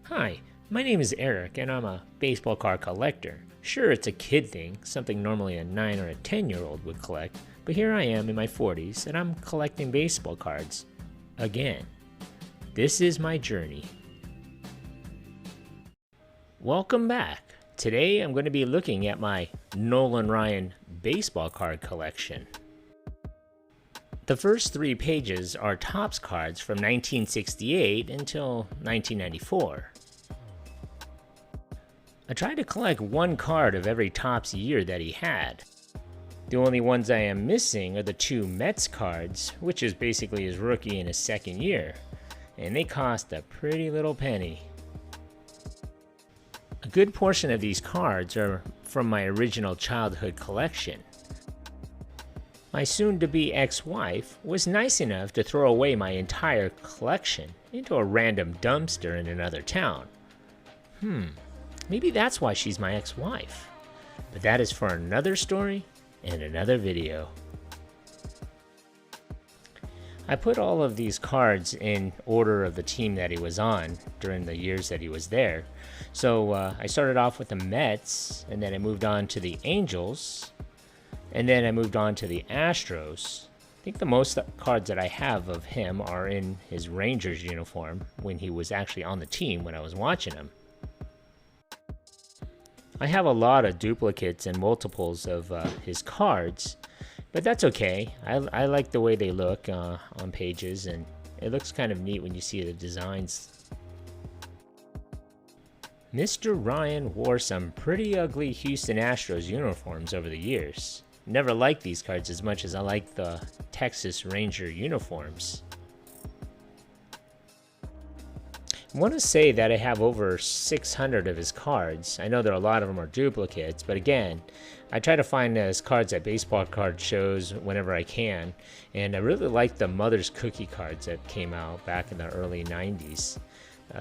Hi, my name is Eric and I'm a baseball card collector. Sure, it's a kid thing, something normally a 9 or a 10-year-old would collect, but here I am in my 40s and I'm collecting baseball cards. Again. This is my journey. Welcome back. Today I'm going to be looking at my Nolan Ryan baseball card collection. The first 3 pages are Topps cards from 1968 until 1994. I tried to collect 1 card of every Topps year that he had. The only ones I am missing are the 2 Mets cards, which is basically his rookie in his second year, and they cost a pretty little penny. A good portion of these cards are from my original childhood collection. My soon-to-be ex-wife was nice enough to throw away my entire collection into a random dumpster in another town. Maybe that's why she's my ex-wife. But that is for another story and another video. I put all of these cards in order of the team that he was on during the years that he was there. So I started off with the Mets, and then I moved on to the Angels, and then I moved on to the Astros. I think the most cards that I have of him are in his Rangers uniform when he was actually on the team when I was watching him. I have a lot of duplicates and multiples of his cards, but that's okay. I like the way they look on pages, and it looks kind of neat when you see the designs. Mr. Ryan wore some pretty ugly Houston Astros uniforms over the years. Never liked these cards as much as I like the Texas Ranger uniforms. I want to say that I have over 600 of his cards. I know that a lot of them are duplicates, but again, I try to find his cards at baseball card shows whenever I can, and I really like the Mother's Cookie cards that came out back in the early 90s.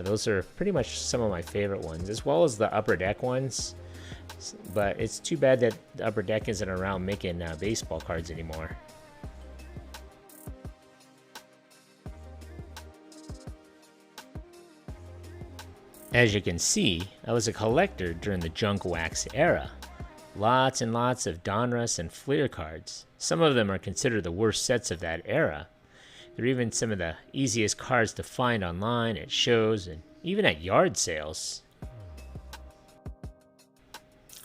Those are pretty much some of my favorite ones, as well as the Upper Deck ones. But it's too bad that the Upper Deck isn't around making baseball cards anymore. As you can see, I was a collector during the junk wax era. Lots and lots of Donruss and Fleer cards. Some of them are considered the worst sets of that era. They're even some of the easiest cards to find online, at shows, and even at yard sales.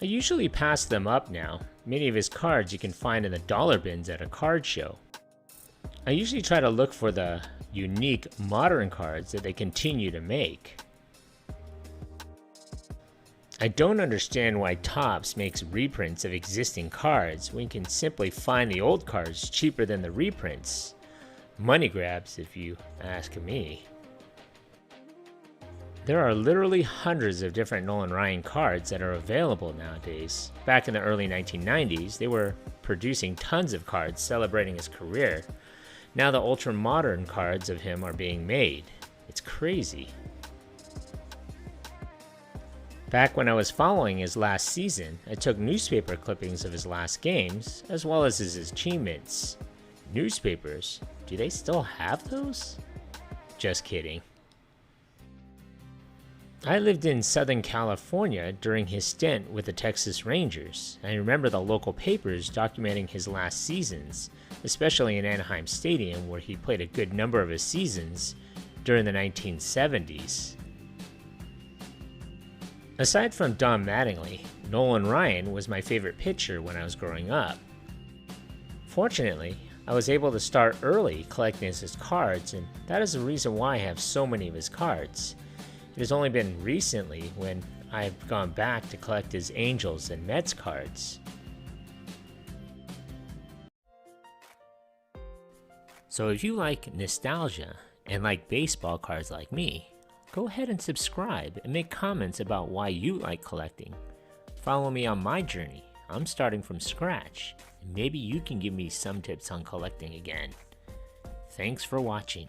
I usually pass them up now. Many of his cards you can find in the dollar bins at a card show. I usually try to look for the unique modern cards that they continue to make. I don't understand why Topps makes reprints of existing cards when you can simply find the old cards cheaper than the reprints. Money grabs, if you ask me. There are literally hundreds of different Nolan Ryan cards that are available nowadays. Back in the early 1990s, they were producing tons of cards celebrating his career. Now the ultra-modern cards of him are being made. It's crazy. Back when I was following his last season, I took newspaper clippings of his last games, as well as his achievements. Newspapers? Do they still have those? Just kidding. I lived in Southern California during his stint with the Texas Rangers. I remember the local papers documenting his last seasons, especially in Anaheim Stadium, where he played a good number of his seasons during the 1970s. Aside from Don Mattingly, Nolan Ryan was my favorite pitcher when I was growing up. Fortunately, I was able to start early collecting his cards, and that is the reason why I have so many of his cards. It has only been recently when I've gone back to collect his Angels and Mets cards. So if you like nostalgia and like baseball cards like me, go ahead and subscribe and make comments about why you like collecting. Follow me on my journey. I'm starting from scratch, and maybe you can give me some tips on collecting again. Thanks for watching.